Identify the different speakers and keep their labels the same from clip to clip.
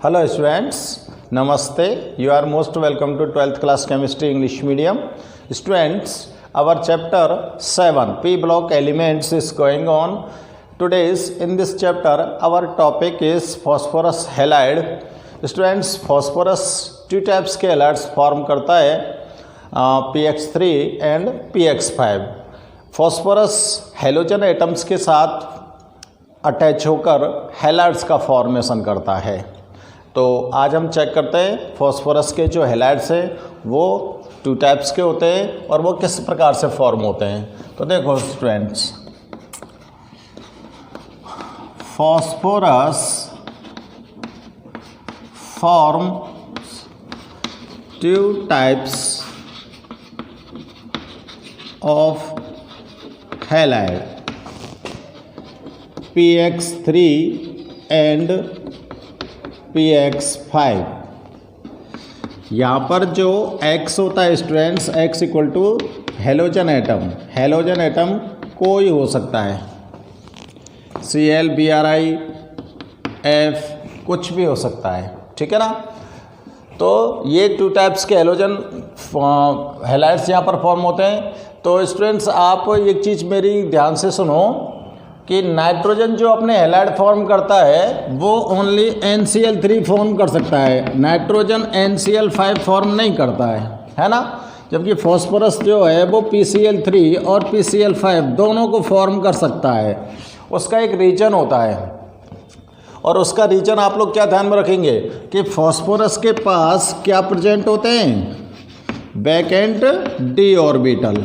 Speaker 1: Hello students, Namaste. You are most welcome to 12th class chemistry English medium. Students, our chapter 7 P block elements is going on. Today's in this chapter our topic is phosphorus halide. Students, phosphorus two types के halides form करता है px3 and px5. phosphorus halogen atoms के साथ attach होकर halides का formation करता है। तो आज हम चेक करते हैं फॉस्फोरस के जो हैलाइड्स हैं वो टू टाइप्स के होते हैं और वो किस प्रकार से फॉर्म होते हैं। तो देखो students, phosphorus form two types of halide px3 and px5। यहाँ पर जो x होता है students, x equal to halogen atom. Halogen atom कोई हो सकता है, Cl, Bri, F कुछ भी हो सकता है, ठीक है ना। तो ये टू टाइप्स के हेलोजन हैलाइड्स यहाँ पर फॉर्म होते हैं। तो स्टूडेंट्स आप एक चीज़ मेरी ध्यान से सुनो कि नाइट्रोजन जो अपने हैलाइड फॉर्म करता है वो ओनली NCl3 फॉर्म कर सकता है, नाइट्रोजन NCl5 फॉर्म नहीं करता है ना। जबकि फॉस्फोरस जो है वो PCl3 और PCl5 दोनों को फॉर्म कर सकता है। उसका एक रीजन होता है और उसका रीजन आप लोग क्या ध्यान में रखेंगे कि फॉस्फोरस के पास क्या प्रेजेंट होते हैं, back and D orbital.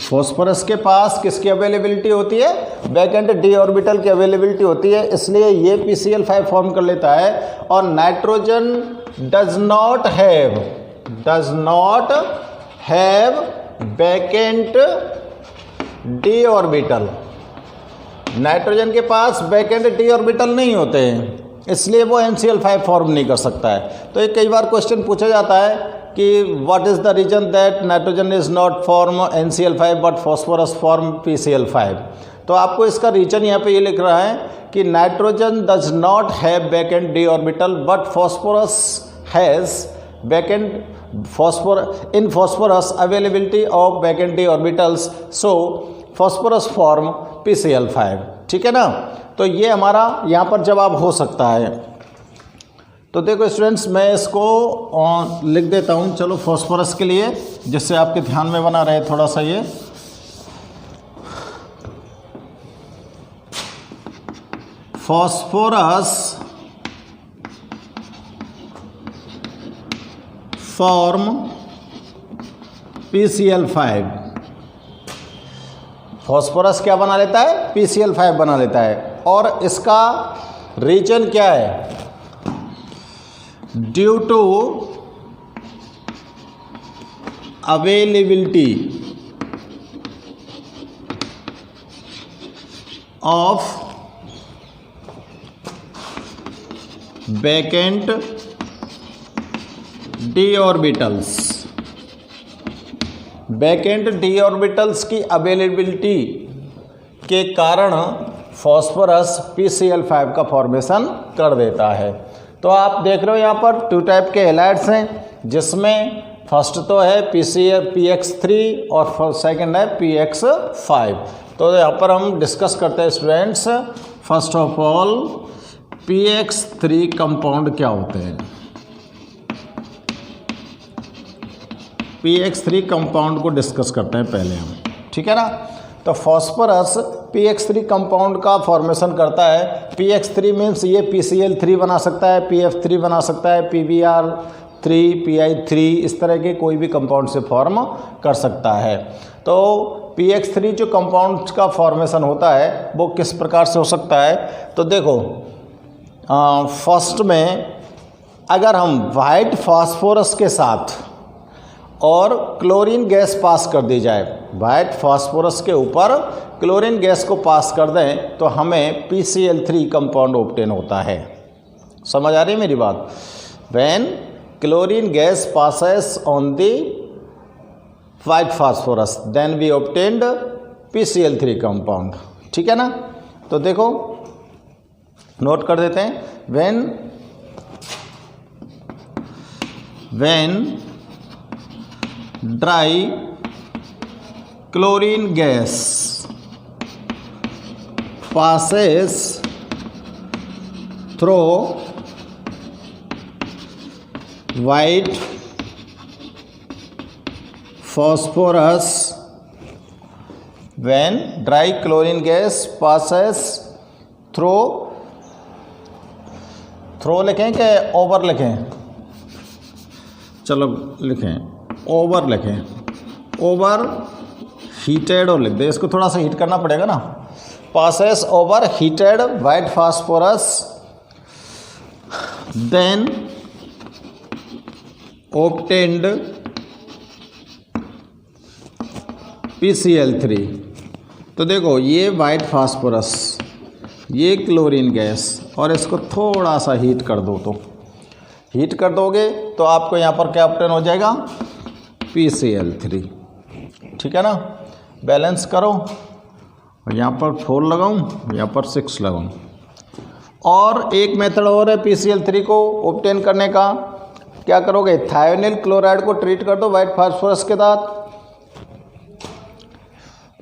Speaker 1: Phosphorus के पास किसकी अवेलेबिलिटी होती है, बैक एंड डी ऑर्बिटल की अवेलेबिलिटी होती है, इसलिए ये PCl5 फॉर्म कर लेता है। और nitrogen does not have back and D orbital. Nitrogen के पास बैक एंड डी ऑर्बिटल नहीं होते हैं, इसलिए वो NCl5 फॉर्म नहीं कर सकता है। तो ये कई बार क्वेश्चन पूछा जाता है कि what is the reason that nitrogen is not form NCl5 but phosphorus form PCl5। तो आपको इसका रीजन यहाँ पे ये लिख रहा है कि nitrogen does not have back and D orbital but phosphorus has back and phosphorus availability of vacant d orbitals, so phosphorus form PCl5, ठीक है ना। तो ये हमारा यहाँ पर जवाब हो सकता है। तो देखो स्टूडेंट्स, मैं इसको लिख देता हूँ चलो फॉस्फोरस के लिए, जिससे आपके ध्यान में बना रहे थोड़ा सा। ये फॉस्फोरस फॉर्म PCl5। फॉस्फोरस क्या बना लेता है, PCl5 बना लेता है। और इसका रीजन क्या है, due to availability of vacant d orbitals. Vacant d orbitals की अवेलेबिलिटी के कारण फॉस्फोरस PCl5 का फॉर्मेशन कर देता है। तो आप देख रहे हो यहाँ पर टू टाइप के हैलाइड्स हैं, जिसमें फर्स्ट तो है px3 और सेकंड है px5। तो यहाँ पर हम डिस्कस करते हैं students. First of all px3 compound क्या होते हैं। px3 कंपाउंड को डिस्कस करते हैं पहले हम, ठीक है ना। तो फॉस्फोरस px3 कंपाउंड का फॉर्मेशन करता है। px3 मीन्स ये PCl3 बना सकता है, PF3 बना सकता है, PBr3, PI3, इस तरह के कोई भी कंपाउंड से फॉर्म कर सकता है। तो px3 जो कंपाउंड का फॉर्मेशन होता है वो किस प्रकार से हो सकता है। तो देखो फर्स्ट में अगर हम वाइट फॉस्फोरस के साथ और क्लोरीन गैस पास कर दी जाए, वाइट फॉस्फोरस के ऊपर क्लोरीन गैस को पास कर दें तो हमें PCl3 कंपाउंड ऑब्टेन होता है। समझ आ रही है मेरी बात। When chlorine gas passes on the white phosphorus then we obtained PCl3 compound, ठीक है ना। तो देखो नोट कर देते हैं। When dry chlorine gas passes through white phosphorus, when dry chlorine gas passes through लिखें कि ओवर लिखें? चलो लिखें ओवर, लिखें ओवर हीटेड और लिख दे, इसको थोड़ा सा हीट करना पड़ेगा ना। passes over heated white phosphorus, then obtained PCl3। तो देखो ये वाइट फास्फोरस, ये क्लोरीन गैस, और इसको थोड़ा सा हीट कर दो, तो हीट कर दोगे तो आपको यहाँ पर क्या ऑब्टेन हो जाएगा? PCl3। ठीक है ना। बैलेंस करो, यहाँ पर 4 लगाऊं, यहाँ पर 6 लगाऊं। और एक मेथड और है PCl3 को ऑब्टेन करने का। क्या करोगे? थायोनिल क्लोराइड को ट्रीट कर दो वाइट फास्फोरस के साथ।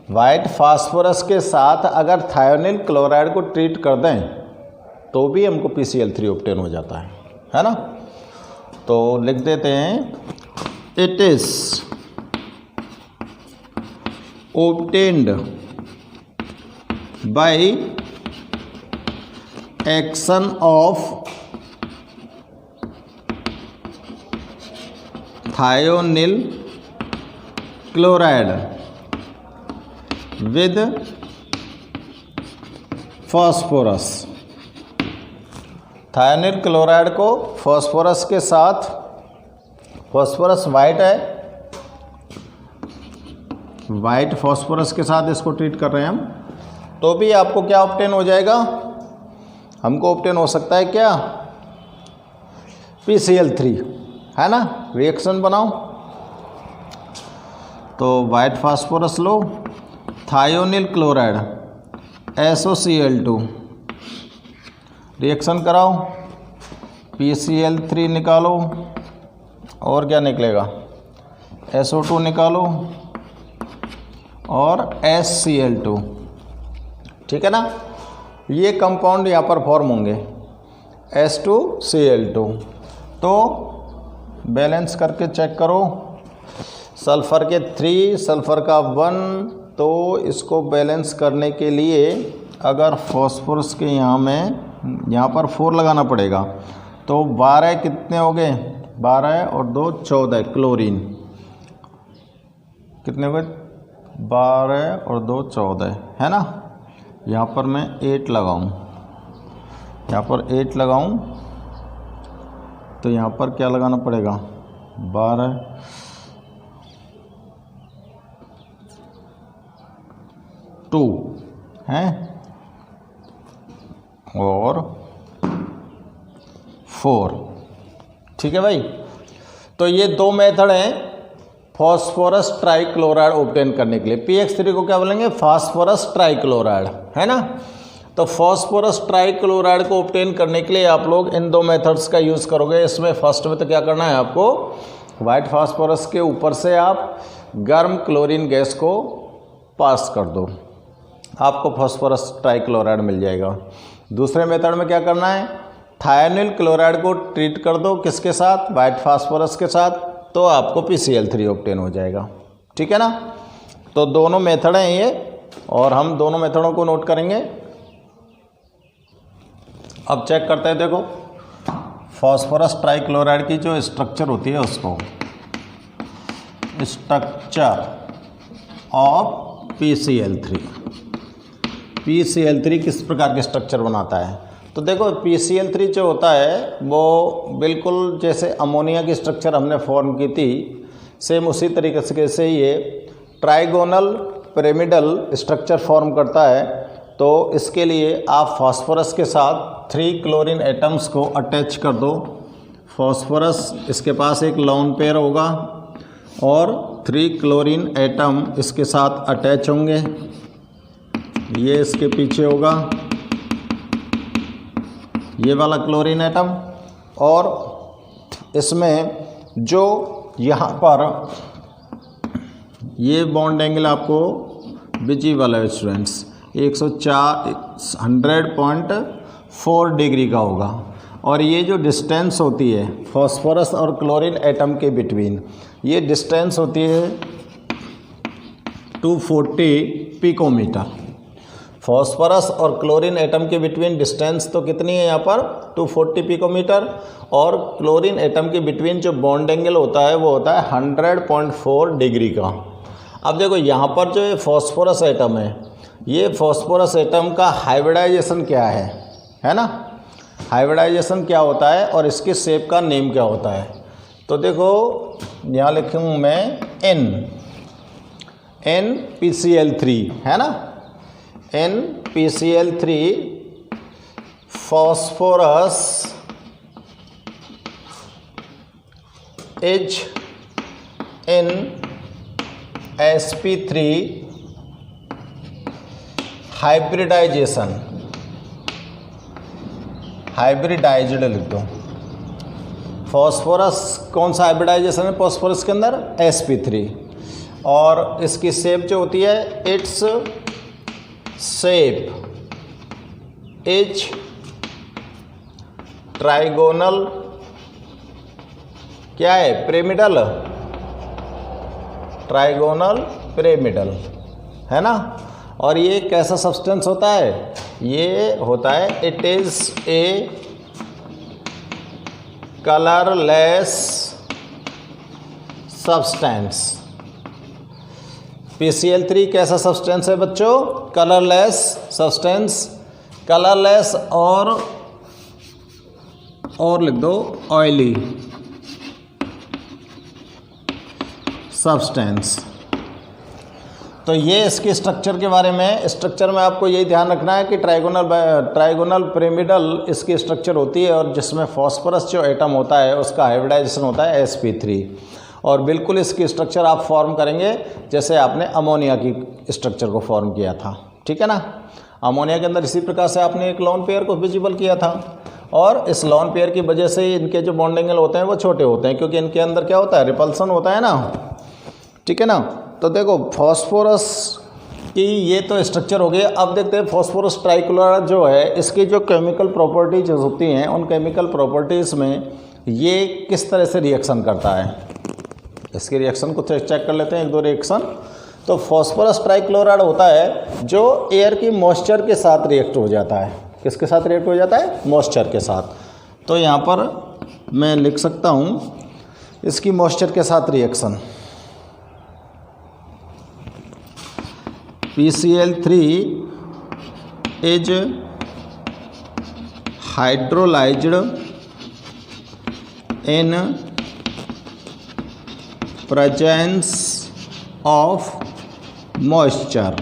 Speaker 1: वाइट फास्फोरस के साथ अगर थायोनिल क्लोराइड को ट्रीट कर दें तो भी हमको PCl3 ऑब्टेन हो जाता है ना। तो लिख देते हैं, it is obtained by action of thionyl chloride with phosphorus। Thionyl chloride को फॉस्फोरस के साथ, फॉस्फोरस वाइट है, वाइट फॉस्फोरस के साथ इसको ट्रीट कर रहे हैं हम, तो भी आपको क्या ऑब्टेन हो जाएगा? हमको ऑब्टेन हो सकता है क्या? PCl3, है ना। रिएक्शन बनाओ, तो वाइट फास्फोरस लो, थायोनिल क्लोराइड SOCl2, रिएक्शन कराओ, PCl3 निकालो, और क्या निकलेगा? SO2 निकालो और HCl2। ठीक है ना। ये कंपाउंड यहाँ पर फॉर्म होंगे H2Cl2। तो बैलेंस करके चेक करो, सल्फ़र के 3, सल्फ़र का 1। तो इसको बैलेंस करने के लिए अगर फॉस्फोरस के यहाँ पर 4 लगाना पड़ेगा, तो 12 कितने हो गए? 12 और 2 14 क्लोरीन, कितने हो गए? 12 और 2 14, है ना। यहाँ पर मैं 8 लगाऊं, यहाँ पर 8 लगाऊं, तो यहाँ पर क्या लगाना पड़ेगा? 12 2 हैं और 4। ठीक है भाई। तो ये 2 मेथड हैं फॉस्फोरस ट्राइक्लोराइड ऑब्टेन करने के लिए। PX3 को क्या बोलेंगे? फास्फोरस ट्राइक्लोराइड, है ना। तो फॉस्फोरस ट्राइक्लोराइड को ऑब्टेन करने के लिए आप लोग इन 2 मेथड्स का यूज़ करोगे। इसमें फर्स्ट में तो क्या करना है आपको? वाइट फास्फोरस के ऊपर से आप गर्म क्लोरीन गैस को पास कर दो, आपको फॉस्फोरस ट्राइक्लोराइड मिल जाएगा। दूसरे मेथड में क्या करना है? थायोनिल क्लोराइड को ट्रीट कर दो, किसके साथ? वाइट फास्फोरस के साथ, तो आपको PCl3 ऑब्टेन हो जाएगा। ठीक है ना। तो दोनों मेथड हैं ये, और हम दोनों मेथडों को नोट करेंगे। अब चेक करते हैं, देखो फॉस्फोरस ट्राइक्लोराइड की जो स्ट्रक्चर होती है उसको, स्ट्रक्चर ऑफ PCl3। PCl3 किस प्रकार के स्ट्रक्चर बनाता है? तो देखो PCl3 जो होता है वो बिल्कुल जैसे अमोनिया की स्ट्रक्चर हमने फॉर्म की थी, सेम उसी तरीके से ये ट्राइगोनल पिरामिडल स्ट्रक्चर फॉर्म करता है। तो इसके लिए आप फास्फोरस के साथ 3 क्लोरीन एटम्स को अटैच कर दो। फास्फोरस इसके पास एक लोन पेयर होगा और 3 क्लोरीन एटम इसके साथ अटैच होंगे, ये इसके पीछे होगा ये वाला क्लोरीन एटम, और इसमें जो यहाँ पर ये बॉन्ड एंगल आपको विजिबल है स्टूडेंट्स, 100.4 डिग्री का होगा। और ये जो डिस्टेंस होती है फॉस्फोरस और क्लोरीन एटम के बिटवीन, ये डिस्टेंस होती है 240 पिकोमीटर। फॉस्फोरस और क्लोरीन एटम के बिटवीन डिस्टेंस तो कितनी है यहाँ पर 240 पिकोमीटर, और क्लोरीन एटम के बिटवीन जो बॉन्ड एंगल होता है वो होता है 100.4 डिग्री का। अब देखो यहाँ पर जो ये फॉस्फोरस एटम है, ये फॉस्फोरस एटम का हाइब्रिडाइजेशन क्या है ना, हाइब्रिडाइजेशन क्या होता है और इसके शेप का नेम क्या होता है। तो देखो यहाँ लिखूँ मैं NPCl3 है ना, NPCl3 फॉस्फोरस HNsp3 हाइब्रिडाइज्ड लिख दो। फॉस्फोरस कौन सा हाइब्रिडाइजेशन है फॉस्फोरस के अंदर, sp3, और इसकी शेप जो होती है इट्स शेप इज ट्राइगोनल, क्या है पिरामिडल, ट्राइगोनल पिरामिडल है ना। और ये कैसा सब्सटेंस होता है, ये होता है it is a colourless substance. PCl3 कैसा सब्सटेंस है बच्चों, कलरलेस सब्सटेंस, कलरलेस और लिख दो ऑयली सब्सटेंस। तो ये इसके स्ट्रक्चर के बारे में, स्ट्रक्चर में आपको यही ध्यान रखना है कि ट्राइगोनल पिरामिडल इसकी स्ट्रक्चर होती है, और जिसमें फॉस्फोरस जो एटम होता है उसका हाइब्रिडाइजेशन होता है sp3, और बिल्कुल इसकी स्ट्रक्चर आप फॉर्म करेंगे जैसे आपने अमोनिया की स्ट्रक्चर को फॉर्म किया था, ठीक है ना। अमोनिया के अंदर इसी प्रकार से आपने एक लोन पेयर को विजिबल किया था, और इस लोन पेयर की वजह से इनके जो बॉन्ड एंगल होते हैं वो छोटे होते हैं, क्योंकि इनके अंदर क्या होता है, रिपल्सन होता है ना, ठीक है ना। तो देखो फॉस्फोरस की ये तो स्ट्रक्चर हो गई। अब देखते हैं फॉस्फोरस ट्राइक्लोराइड जो है, इसकी जो केमिकल प्रॉपर्टीज होती हैं, उन केमिकल प्रॉपर्टीज़ में ये किस तरह से रिएक्शन करता है, इसके रिएक्शन को चेक कर लेते हैं, एक दो रिएक्शन। तो फॉस्फोरस ट्राइक्लोराइड होता है जो एयर की मॉइस्चर के साथ रिएक्ट हो जाता है। किसके साथ रिएक्ट हो जाता है, मॉइस्चर के साथ। तो यहाँ पर मैं लिख सकता हूँ इसकी मॉइस्चर के साथ reaction, PCl3 is hydrolyzed in presence of moisture।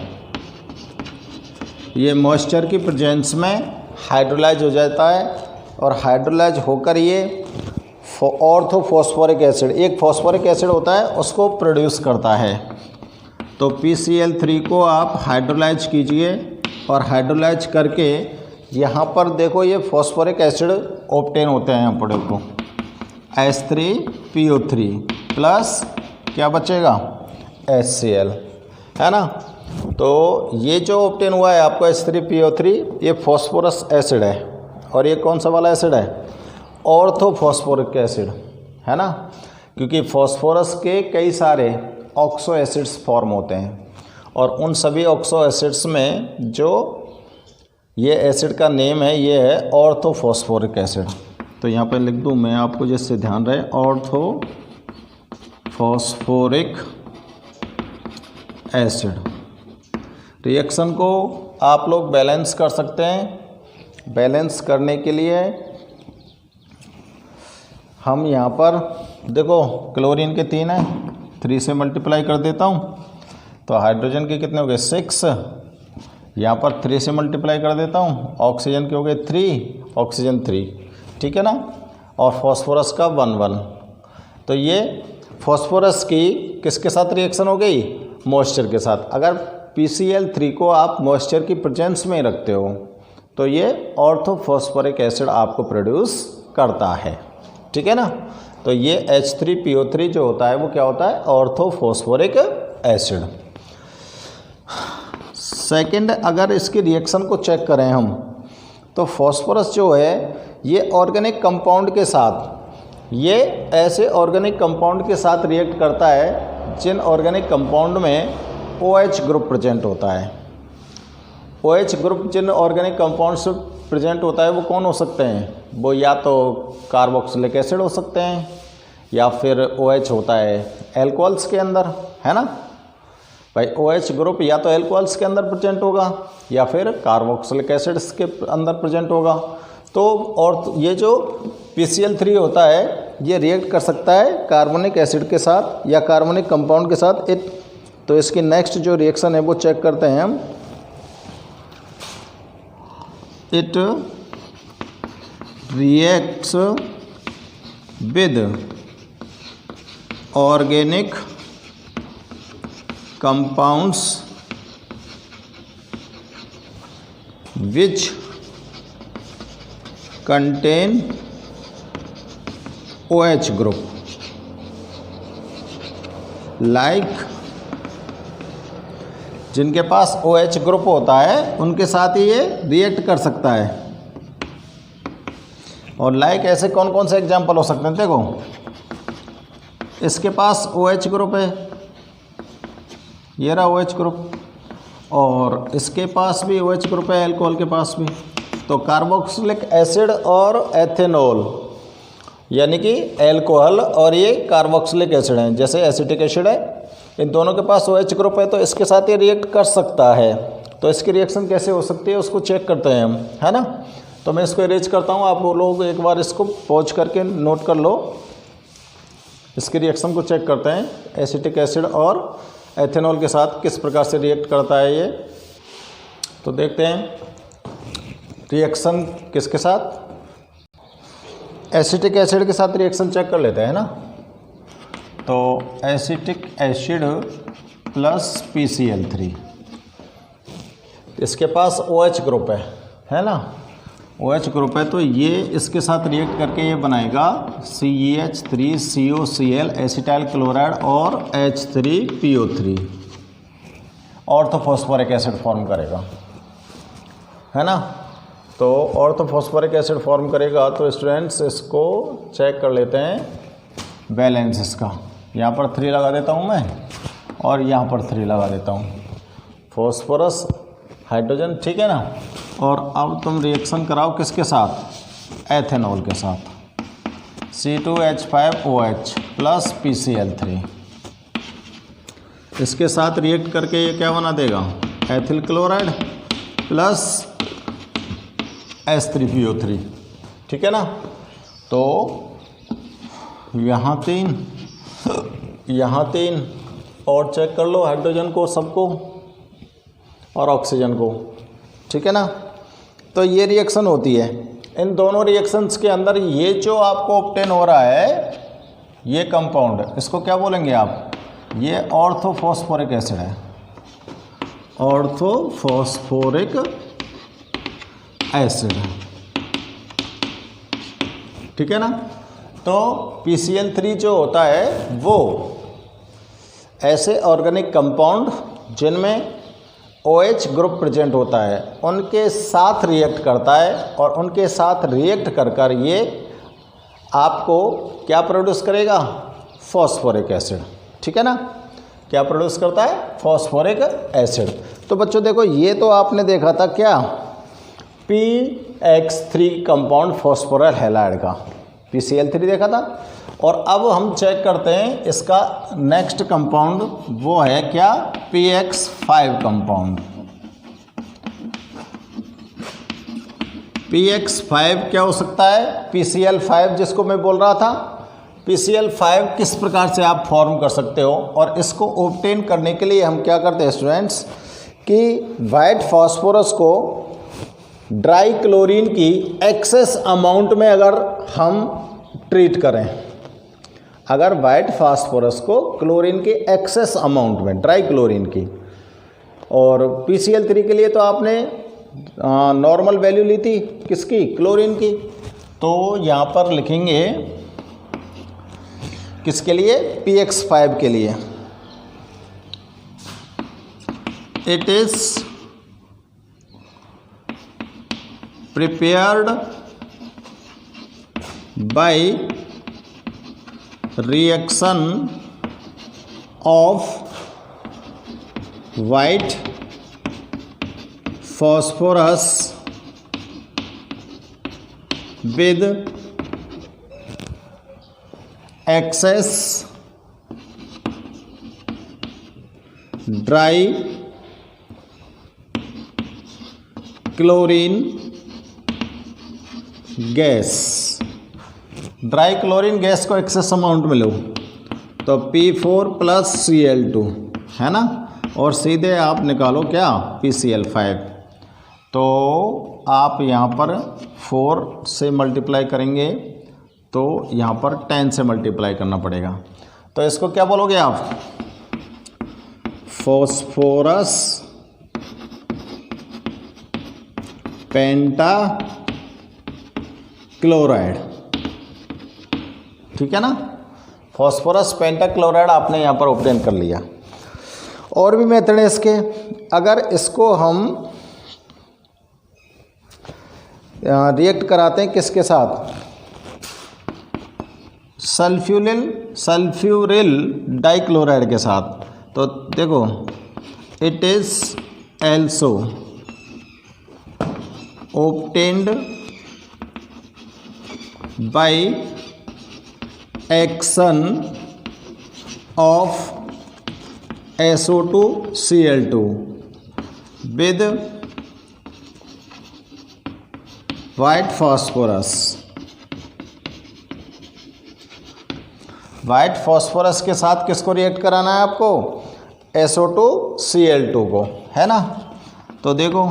Speaker 1: ये मॉइस्चर की प्रेजेंस में हाइड्रोलाइज हो जाता है, और हाइड्रोलाइज होकर ये ऑर्थोफॉस्फोरिक एसिड, एक फॉस्फोरिक एसिड होता है, उसको प्रोड्यूस करता है। तो PCl3 को आप हाइड्रोलाइज कीजिए, और हाइड्रोलाइज करके यहाँ पर देखो ये फॉस्फोरिक एसिड ऑब्टेन होते हैं। यहाँ पर देखो H3PO3 प्लस क्या बचेगा, HCl, है ना। तो ये जो ऑब्टेन हुआ है आपको H3PO3, ये फॉस्फोरस एसिड है, और ये कौन सा वाला एसिड है, ऑर्थोफॉस्फोरिक एसिड, है ना। क्योंकि फॉस्फोरस के कई सारे ऑक्सो एसिड्स फॉर्म होते हैं, और उन सभी ऑक्सो एसिड्स में जो ये एसिड का नेम है ये है ऑर्थोफॉस्फोरिक एसिड। तो यहाँ पर लिख दूँ मैं आपको जिससे ध्यान रहे, ऑर्थोफॉस्फोरिक एसिड। रिएक्शन को आप लोग बैलेंस कर सकते हैं। बैलेंस करने के लिए हम यहाँ पर देखो क्लोरीन के 3 है, 3 से मल्टीप्लाई कर देता हूँ, तो हाइड्रोजन के कितने हो गए 6, यहाँ पर 3 से मल्टीप्लाई कर देता हूँ, ऑक्सीजन के हो गए 3, ऑक्सीजन 3, ठीक है ना। और फॉस्फोरस का 1 तो ये फॉस्फोरस की किसके साथ रिएक्शन हो गई, मॉइस्चर के साथ। अगर PCl3 को आप मॉइस्चर की प्रेजेंस में ही रखते हो तो ये ऑर्थोफॉस्फोरिक एसिड आपको प्रोड्यूस करता है, ठीक है ना। तो ये H3PO3 जो होता है वो क्या होता है, ऑर्थोफॉस्फोरिक एसिड। सेकंड, अगर इसकी रिएक्शन को चेक करें हम, तो फॉस्फोरस जो है ये ऑर्गेनिक कंपाउंड के साथ, ये ऐसे ऑर्गेनिक कंपाउंड के साथ रिएक्ट करता है जिन ऑर्गेनिक कंपाउंड में OH ग्रुप प्रेजेंट होता है। OH ग्रुप जिन ऑर्गेनिक कंपाउंड से प्रेजेंट होता है वो कौन हो सकते हैं, वो या तो कार्बोक्सिलिक एसिड हो सकते हैं या फिर OH होता है एल्कोहल्स के अंदर, है ना भाई। OH ग्रुप या तो एल्कोहल्स के अंदर प्रेजेंट होगा या फिर कार्बोक्सिलिक एसिड्स के अंदर प्रेजेंट होगा। तो और ये जो PCl3 होता है ये रिएक्ट कर सकता है कार्बोनिक एसिड के साथ या कार्बोनिक कंपाउंड के साथ। तो इसकी नेक्स्ट जो रिएक्शन है वो चेक करते हैं हम। It reacts with organic compounds which contain OH group, like जिनके पास OH ग्रुप होता है उनके साथ ही ये रिएक्ट कर सकता है। और लाइक ऐसे कौन कौन से एग्जाम्पल हो सकते हैं, देखो इसके पास OH ग्रुप है, ये रहा OH ग्रुप, और इसके पास भी OH ग्रुप है, एल्कोहल के पास भी। तो कार्बोक्सिलिक एसिड और एथेनॉल यानी कि एल्कोहल और ये कार्बोक्सिलिक एसिड हैं, जैसे एसिटिक एसिड है, इन दोनों के पास OH ग्रुप है तो इसके साथ ये रिएक्ट कर सकता है। तो इसकी रिएक्शन कैसे हो सकती है उसको चेक करते हैं हम, है ना। तो मैं इसको इरेज करता हूँ, आप लोग एक बार इसको पॉज करके नोट कर लो। इसकी रिएक्शन को चेक करते हैं, एसिटिक एसिड और एथेनॉल के साथ किस प्रकार से रिएक्ट करता है ये। तो देखते हैं रिएक्शन किसके साथ, एसिटिक एसिड के साथ रिएक्शन चेक कर लेते हैं ना। तो एसिटिक एसिड प्लस PCl3, इसके पास OH ग्रुप है ना, OH ग्रुप है। तो ये इसके साथ रिएक्ट करके ये बनाएगा CH3COCl एसिटाइल क्लोराइड और H3PO3, ऑर्थोफॉस्फोरिक एसिड फॉर्म करेगा, है ना। तो ऑर्थोफॉस्फोरिक एसिड फॉर्म करेगा। तो स्टूडेंट्स इसको चेक कर लेते हैं बैलेंस इसका। यहाँ पर 3 लगा देता हूँ मैं और यहाँ पर 3 लगा देता हूँ, फॉस्फोरस हाइड्रोजन, ठीक है ना। और अब तुम रिएक्शन कराओ किसके साथ, एथेनॉल के साथ, C2H5OH प्लस PCl3, इसके साथ रिएक्ट करके ये क्या बना देगा, एथिल क्लोराइड प्लस H3PO3, ठीक है ना। तो यहाँ 3 और चेक कर लो हाइड्रोजन को सबको और ऑक्सीजन को, ठीक है ना। तो ये रिएक्शन होती है। इन दोनों रिएक्शंस के अंदर ये जो आपको ऑब्टेन हो रहा है ये कंपाउंड, इसको क्या बोलेंगे आप, ये ऑर्थोफॉस्फोरिक एसिड है, ऑर्थोफॉस्फोरिक एसिड है, ठीक है ना। तो PCl3 जो होता है वो ऐसे ऑर्गेनिक कंपाउंड जिनमें OH ग्रुप प्रेजेंट होता है उनके साथ रिएक्ट करता है और उनके साथ रिएक्ट कर ये आपको क्या प्रोड्यूस करेगा, फॉस्फोरिक एसिड, ठीक है ना। क्या प्रोड्यूस करता है, फॉस्फोरिक एसिड। तो बच्चों देखो ये तो आपने देखा था क्या, PX3 कंपाउंड फॉस्फोरल हैलाइड का, PCl3 देखा था। और अब हम चेक करते हैं इसका नेक्स्ट कंपाउंड, वो है क्या, PX5 कंपाउंड। PX5 क्या हो सकता है, PCl5 जिसको मैं बोल रहा था। PCl5 किस प्रकार से आप फॉर्म कर सकते हो, और इसको ऑब्टेन करने के लिए हम क्या करते हैं स्टूडेंट्स कि वाइट फास्फोरस को ड्राई क्लोरीन की एक्सेस अमाउंट में अगर हम ट्रीट करें, अगर वाइट फास्फोरस को क्लोरीन के एक्सेस अमाउंट में, ड्राई क्लोरीन की, और PCl3 के लिए तो आपने नॉर्मल वैल्यू ली थी किसकी, क्लोरीन की। तो यहाँ पर लिखेंगे किसके लिए, pX5 के लिए, it is prepared by reaction of white phosphorus with excess dry chlorine gas. Dry chlorine gas को एक्सेस अमाउंट में लो तो P4 + Cl2 है ना, और सीधे आप निकालो क्या, PCl5। तो आप यहाँ पर 4 से मल्टीप्लाई करेंगे तो यहाँ पर 10 से मल्टीप्लाई करना पड़ेगा। तो इसको क्या बोलोगे आप, फॉस्फोरस पेंटा क्लोराइड, ठीक है ना। फॉस्फोरस पेंटा क्लोराइड आपने यहाँ पर ऑब्टेन कर लिया। और भी मेथड है इसके। अगर इसको हम रिएक्ट कराते हैं किसके साथ, सल्फ्यूरिल डाइक्लोराइड के साथ, तो देखो it is also obtained by action of SO2Cl2 with white phosphorus। White phosphorus के साथ किसको रिएक्ट कराना है आपको, SO2Cl2 को, है ना। तो देखो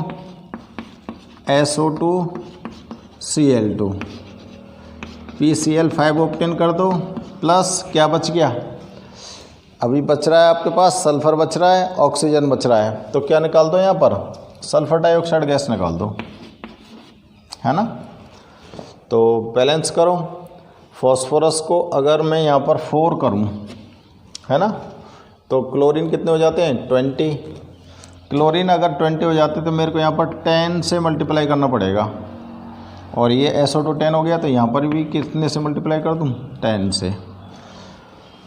Speaker 1: SO2Cl2 PCl5 ऑब्टेन कर दो, प्लस क्या बच गया, अभी बच रहा है आपके पास सल्फ़र बच रहा है, ऑक्सीजन बच रहा है, तो क्या निकाल दो यहाँ पर, सल्फ़र डाइऑक्साइड गैस निकाल दो, है ना। तो बैलेंस करो, फॉस्फोरस को अगर मैं यहाँ पर 4 करूँ, है ना, तो क्लोरीन कितने हो जाते हैं, 20। क्लोरीन अगर 20 हो जाते तो मेरे को यहाँ पर 10 से मल्टीप्लाई करना पड़ेगा, और ये SO2 10 हो गया, तो यहाँ पर भी कितने से मल्टीप्लाई कर दूँ, 10 से।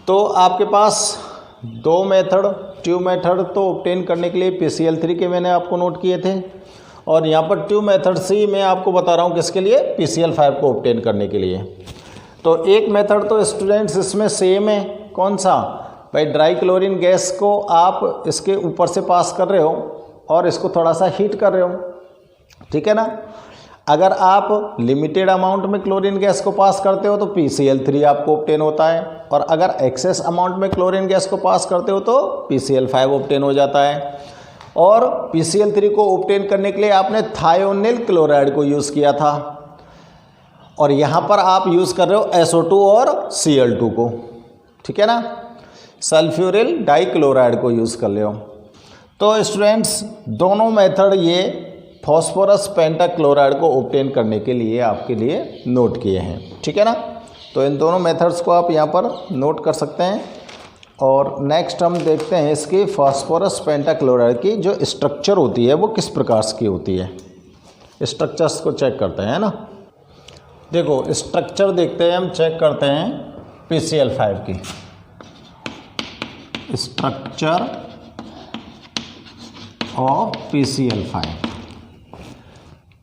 Speaker 1: तो आपके पास 2 मेथड, ट्यूब मेथड तो ऑब्टेन करने के लिए PCl3 के मैंने आपको नोट किए थे, और यहाँ पर ट्यूब मेथड से मैं आपको बता रहा हूँ किसके लिए, PCl5 को ऑब्टेन करने के लिए। तो एक मेथड तो स्टूडेंट्स इसमें सेम है, कौन सा भाई, ड्राई क्लोरीन गैस को आप इसके ऊपर से पास कर रहे हो और इसको थोड़ा सा हीट कर रहे हो, ठीक है ना। अगर आप लिमिटेड अमाउंट में क्लोरीन गैस को पास करते हो तो PCl3 आपको ऑब्टेन होता है, और अगर एक्सेस अमाउंट में क्लोरीन गैस को पास करते हो तो PCl5 ऑब्टेन हो जाता है। और PCl3 को ऑब्टेन करने के लिए आपने थायोनिल क्लोराइड को यूज़ किया था, और यहाँ पर आप यूज़ कर रहे हो SO2 और Cl2 को, ठीक है ना, सल्फ्यूरिल डाइक्लोराइड को यूज़ कर रहे हो। तो स्टूडेंट्स दोनों मेथड ये फॉस्फोरस पेंटाक्लोराइड को ऑब्टेन करने के लिए आपके लिए नोट किए हैं, ठीक है ना। तो इन दोनों मेथड्स को आप यहाँ पर नोट कर सकते हैं। और नेक्स्ट हम देखते हैं इसकी फॉस्फोरस पेंटाक्लोराइड की जो स्ट्रक्चर होती है वो किस प्रकार की होती है, स्ट्रक्चर्स को चेक करते हैं ना। देखो स्ट्रक्चर देखते हैं, हम चेक करते हैं PCl5 की स्ट्रक्चर ऑफ PCl5।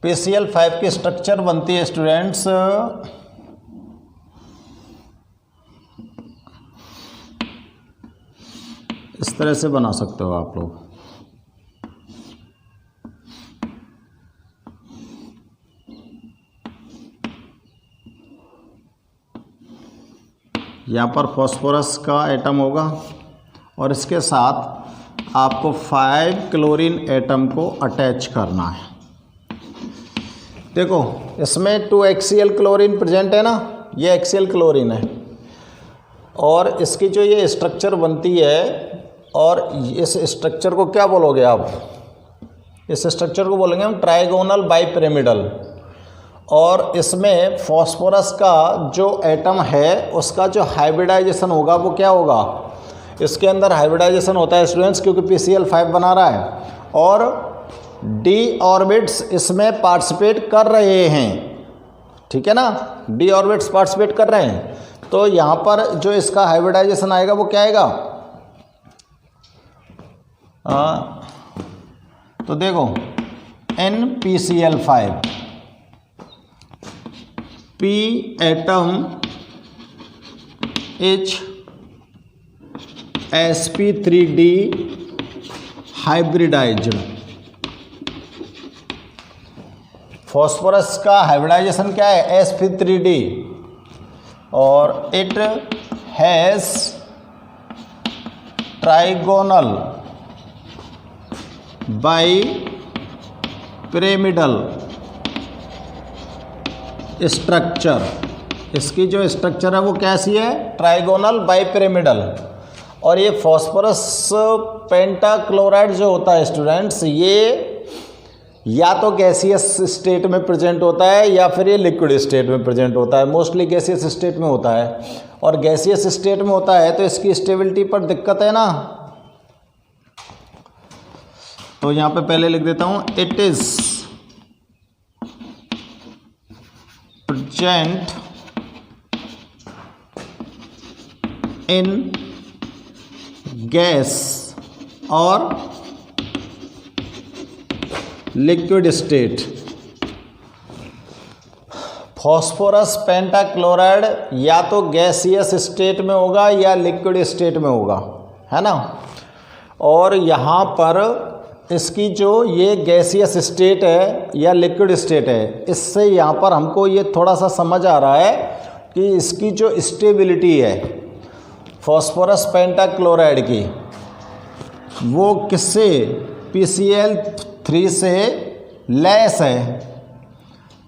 Speaker 1: PCl5 की स्ट्रक्चर बनती है स्टूडेंट्स इस तरह से बना सकते हो आप लोग। यहाँ पर फॉस्फोरस का एटम होगा और इसके साथ आपको 5 क्लोरीन एटम को अटैच करना है। देखो इसमें 2 एक्सियल क्लोरीन प्रेजेंट है ना, ये एक्सियल क्लोरीन है, और इसकी जो ये स्ट्रक्चर बनती है, और इस स्ट्रक्चर को क्या बोलोगे आप, इस स्ट्रक्चर को बोलेंगे हम ट्राइगोनल बाइपिरामिडल। और इसमें फॉस्फोरस का जो एटम है उसका जो हाइब्रिडाइजेशन होगा वो क्या होगा, इसके अंदर हाइब्रिडाइजेशन होता है स्टूडेंट्स, क्योंकि PCl5 बना रहा है और d ऑर्बिट्स इसमें पार्टिसिपेट कर रहे हैं, ठीक है ना, d ऑर्बिट्स पार्टिसिपेट कर रहे हैं। तो यहाँ पर जो इसका हाइब्रिडाइजेशन आएगा वो क्या आएगा, तो देखो NPCl5 P atom H sp3d hybridized. Phosphorus का हाइब्रिडाइजेशन क्या है, sp3d, और it has trigonal bipyramidal structure. इसकी जो स्ट्रक्चर है वो कैसी है, ट्राइगोनल बाइपिरामिडल। और ये फॉस्फोरस पेंटाक्लोराइड जो होता है स्टूडेंट्स, ये या तो गैसियस स्टेट में प्रेजेंट होता है या फिर ये लिक्विड स्टेट में प्रेजेंट होता है। मोस्टली गैसियस स्टेट में होता है, और गैसियस स्टेट में होता है तो इसकी स्टेबिलिटी पर दिक्कत है ना। तो यहाँ पे पहले लिख देता हूँ, it is present in gas और लिक्विड स्टेट। फॉस्फोरस पेंटाक्लोराइड या तो गैसियस स्टेट में होगा या लिक्विड स्टेट में होगा, है ना। और यहाँ पर इसकी जो ये गैसियस स्टेट है या लिक्विड स्टेट है, इससे यहाँ पर हमको ये थोड़ा सा समझ आ रहा है कि इसकी जो स्टेबिलिटी है फॉस्फोरस पेंटाक्लोराइड की, वो किससे, PCl3 से लेस है।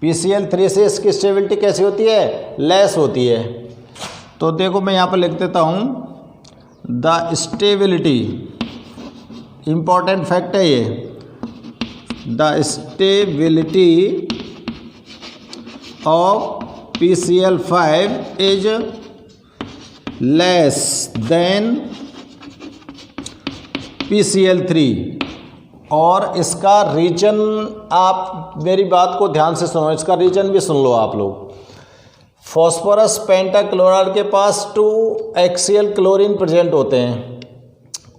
Speaker 1: PCl3 से इसकी स्टेबिलिटी कैसी होती है, लेस होती है। तो देखो मैं यहाँ पर लिख देता हूँ, द स्टेबिलिटी, इम्पॉर्टेंट फैक्ट है ये, the stability of PCl5 is less than PCl3। और इसका रीजन, आप मेरी बात को ध्यान से सुनो, इसका रीजन भी सुन लो आप लोग। फॉस्फोरस पेंटाक्लोराइड के पास 2 एक्सियल क्लोरीन प्रेजेंट होते हैं,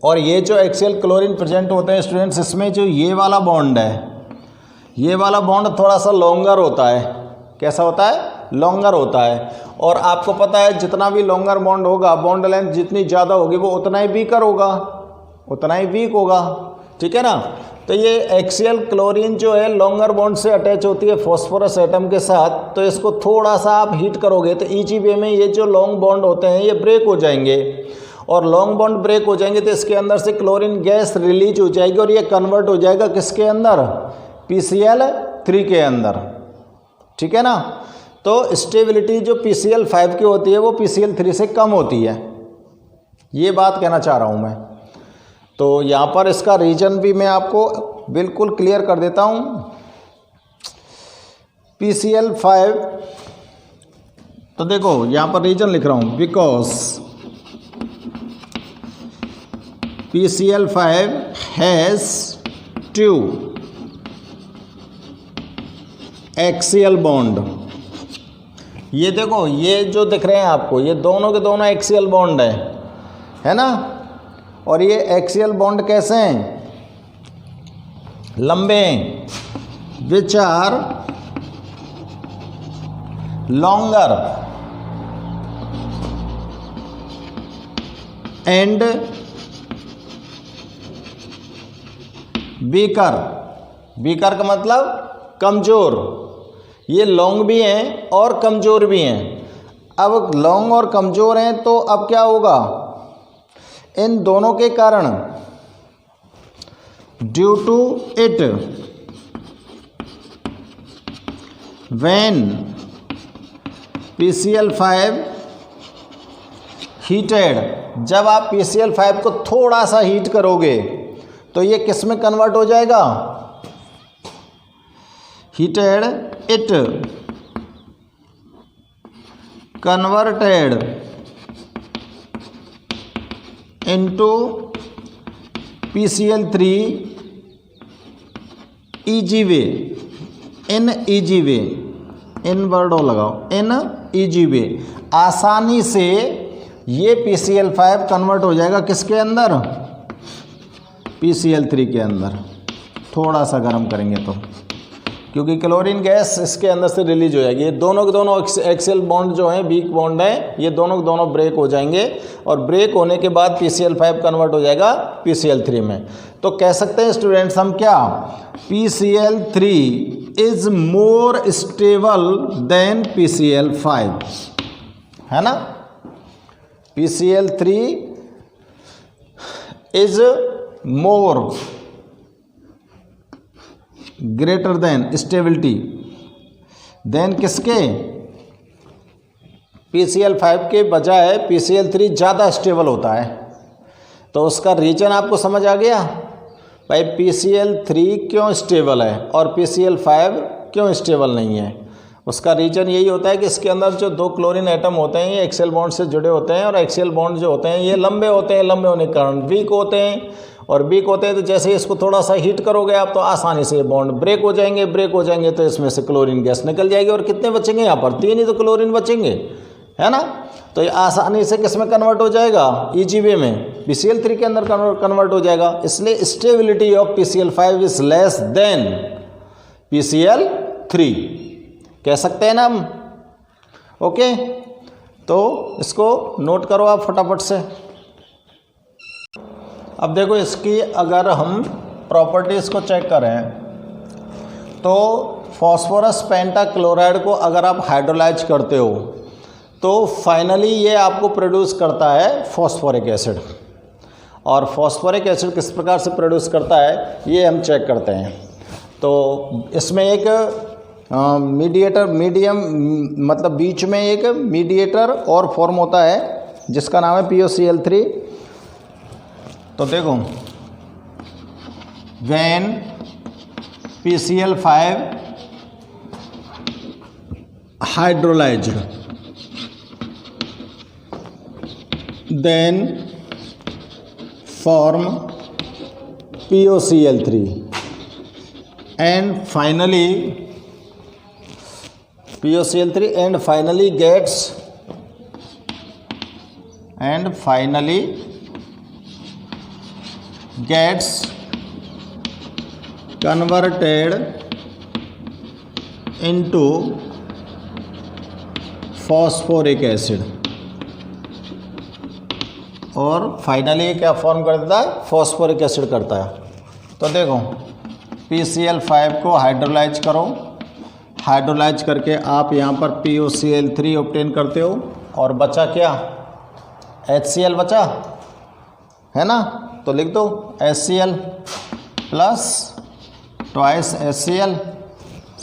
Speaker 1: और ये जो एक्सियल क्लोरीन प्रेजेंट होते हैं स्टूडेंट्स, इसमें जो ये वाला बॉन्ड है, ये वाला बॉन्ड थोड़ा सा लॉन्गर होता है। कैसा होता है, लॉन्गर होता है। और आपको पता है जितना भी लॉन्गर बॉन्ड होगा, बॉन्ड लेंथ जितनी ज़्यादा होगी वो उतना ही वीकर होगा, उतना ही वीक होगा, ठीक है ना। तो ये एक्सियल क्लोरीन जो है लॉन्गर बॉन्ड से अटैच होती है फॉस्फोरस एटम के साथ। तो इसको थोड़ा सा आप हीट करोगे तो ईजी वे में ये जो लॉन्ग बॉन्ड होते हैं ये ब्रेक हो जाएंगे, और लॉन्ग बॉन्ड ब्रेक हो जाएंगे तो इसके अंदर से क्लोरीन गैस रिलीज हो जाएगी, और ये कन्वर्ट हो जाएगा किसके अंदर, PCl3 के अंदर, ठीक है ना। तो स्टेबिलिटी जो PCl5 की होती है वो PCl3 से कम होती है, ये बात कहना चाह रहा हूँ मैं। तो यहाँ पर इसका रीजन भी मैं आपको बिल्कुल क्लियर कर देता हूँ। PCl5, तो देखो यहाँ पर रीजन लिख रहा हूँ, because PCl5 has 2 axial bond. ये देखो, ये जो दिख रहे हैं आपको, ये दोनों के दोनों एक्सियल बॉन्ड है ना। और ये एक्सियल बॉन्ड कैसे हैं, लंबे हैं, which are longer and weaker. Weaker का मतलब कमज़ोर। ये लॉन्ग भी हैं और कमज़ोर भी हैं। अब लॉन्ग और कमज़ोर हैं तो अब क्या होगा, इन दोनों के कारण, due to it, when PCl5 heated, जब आप PCl5 को थोड़ा सा हीट करोगे तो ये किस में कन्वर्ट हो जाएगा, heated it converted into PCl3 easy way, in easy way, in word हो लगाओ, इन easy way, आसानी से ये PCl5 कन्वर्ट हो जाएगा किसके अंदर, PCl3 के अंदर। थोड़ा सा गर्म करेंगे तो, क्योंकि क्लोरीन गैस इसके अंदर से रिलीज हो जाएगी। ये दोनों के दोनों एक्सियल बॉन्ड जो हैं, वीक बॉन्ड हैं, ये दोनों के दोनों ब्रेक हो जाएंगे और ब्रेक होने के बाद PCl5 कन्वर्ट हो जाएगा PCl3 में। तो कह सकते हैं स्टूडेंट्स हम क्या, PCl3 is more stable then PCl5, है ना। PCl3 is more greater than stability than किसके, PCl5 के बजाय PCl3 ज़्यादा स्टेबल होता है। तो उसका रीजन आपको समझ आ गया भाई, PCl3 क्यों स्टेबल है और PCl5 क्यों स्टेबल नहीं है। उसका रीजन यही होता है कि इसके अंदर जो दो क्लोरीन एटम होते हैं ये एक्सियल बॉन्ड से जुड़े होते हैं, और एक्सियल बॉन्ड जो होते हैं ये लंबे होते हैं, लंबे होने के कारण वीक होते हैं, और वीक होते हैं तो जैसे इसको थोड़ा सा हीट करोगे आप तो आसानी से बॉन्ड ब्रेक हो जाएंगे। ब्रेक हो जाएंगे तो इसमें से क्लोरीन गैस निकल जाएगी, और कितने बचेंगे यहाँ पर, 3 ही तो क्लोरीन बचेंगे, है ना। तो ये आसानी से किस में कन्वर्ट हो जाएगा, ईजी वे में, PCl3 के अंदर कन्वर्ट हो जाएगा। इसलिए stability of PCl5 is less than PCl3, कह सकते हैं ना हम। ओके, तो इसको नोट करो आप फटाफट से। अब देखो इसकी अगर हम प्रॉपर्टीज़ को चेक करें तो फॉस्फोरस पेंटाक्लोराइड को अगर आप हाइड्रोलाइज करते हो तो फाइनली ये आपको प्रोड्यूस करता है फॉस्फोरिक एसिड। और फॉस्फोरिक एसिड किस प्रकार से प्रोड्यूस करता है ये हम चेक करते हैं। तो इसमें एक मतलब बीच में एक मीडिएटर और फॉर्म होता है जिसका नाम है POCl3। तो देखो, when PCl5 hydrolyzed, then form POCl3 and finally POCl3 and finally gets converted into phosphoric acid, और फाइनली क्या फॉर्म कर देता है, फॉस्फोरिक एसिड करता है। तो देखो PCl5 को हाइड्रोलाइज करो, हाइड्रोलाइज करके आप यहाँ पर POCl3 ऑब्टेन करते हो, और बचा क्या, HCl बचा, है ना। तो लिख दो HCl प्लस ट्वाइस HCl,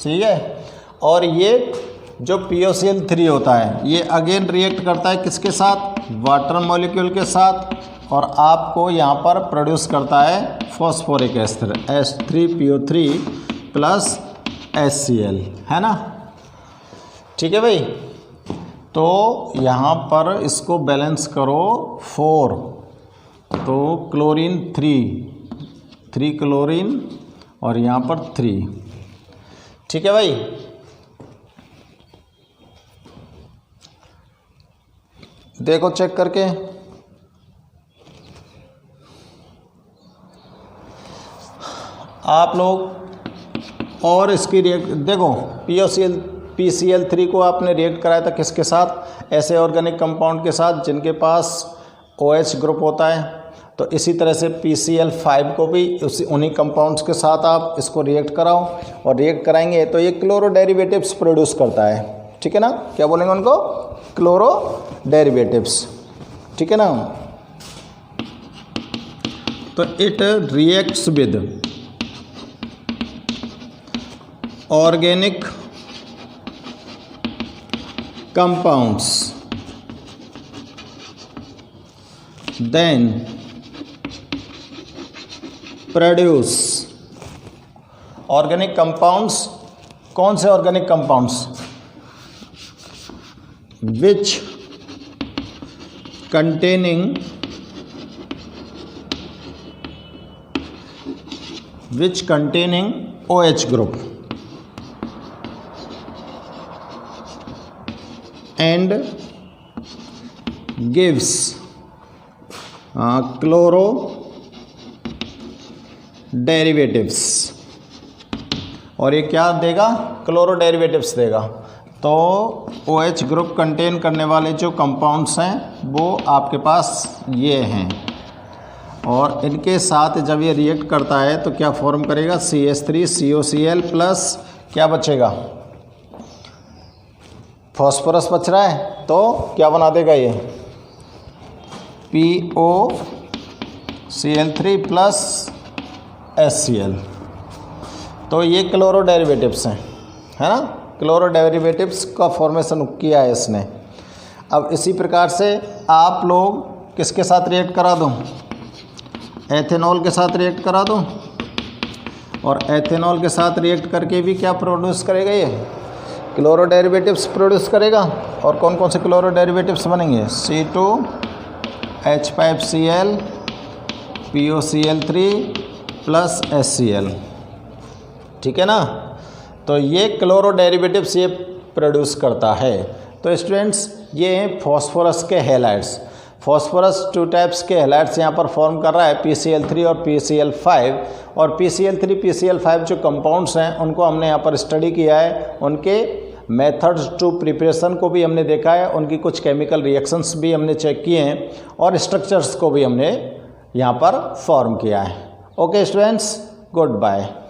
Speaker 1: ठीक है। और ये जो POCl3 होता है ये अगेन रिएक्ट करता है किसके साथ, वाटर मॉलिक्यूल के साथ, और आपको यहाँ पर प्रोड्यूस करता है phosphoric acid H3PO3 plus HCl, है ना। ठीक है भाई। तो यहाँ पर इसको बैलेंस करो 4, तो क्लोरीन 3 क्लोरीन और यहाँ पर 3, ठीक है भाई। देखो चेक करके, आप लोग और इसकी रिएक्ट देखो, PCl3 को आपने रिएक्ट कराया था किसके साथ, ऐसे ऑर्गेनिक कंपाउंड के साथ जिनके पास OH ग्रुप होता है। तो इसी तरह से PCl5 को भी उन्हीं कंपाउंड्स के साथ आप इसको रिएक्ट कराओ, और रिएक्ट कराएंगे तो ये क्लोरो डेरिवेटिव्स प्रोड्यूस करता है, ठीक है ना। क्या बोलेंगे उनको, क्लोरो डेरिवेटिव्स, ठीक है ना। तो it reacts with organic compounds, then produce organic compounds कौन से organic compounds which containing OH group and gives chloro derivatives, और ये क्या देगा, क्लोरो डेरिवेटिव्स देगा। तो OH ग्रुप कंटेन करने वाले जो कंपाउंड्स हैं वो आपके पास ये हैं, और इनके साथ जब ये रिएक्ट करता है तो क्या फॉर्म करेगा, CH3COCl प्लस क्या बचेगा, फॉस्फोरस बच रहा है, तो क्या बना देगा ये POCl3 प्लस HCl। तो ये क्लोरो डेरिवेटिव्स हैं, है ना, क्लोरो डेरिवेटिव्स का फॉर्मेशन किया है इसने। अब इसी प्रकार से आप लोग किसके साथ रिएक्ट करा दूँ, एथेनॉल के साथ रिएक्ट करा दूँ, और एथेनॉल के साथ रिएक्ट करके भी क्या प्रोड्यूस करेगा, ये क्लोरो डेरिवेटिव्स प्रोड्यूस करेगा। और कौन कौन से क्लोरो डेरिवेटिव्स बनेंगे, C2H5Cl POCl3 प्लस HCl, ठीक है ना। तो ये क्लोरो डेरिवेटिव्स ये प्रोड्यूस करता है। तो स्टूडेंट्स ये हैं फॉस्फोरस के हैलाइड्स। फॉस्फोरस 2 टाइप्स के हैलाइड्स यहाँ पर फॉर्म कर रहा है, PCl3 और PCl5। और PCl3 PCl5 जो कंपाउंड्स हैं उनको हमने यहाँ पर स्टडी किया है, उनके मेथड्स टू प्रिपरेशन को भी हमने देखा है, उनकी कुछ केमिकल रिएक्शंस भी हमने चेक किए हैं, और स्ट्रक्चर्स को भी हमने यहाँ पर फॉर्म किया है। Okay students, good bye.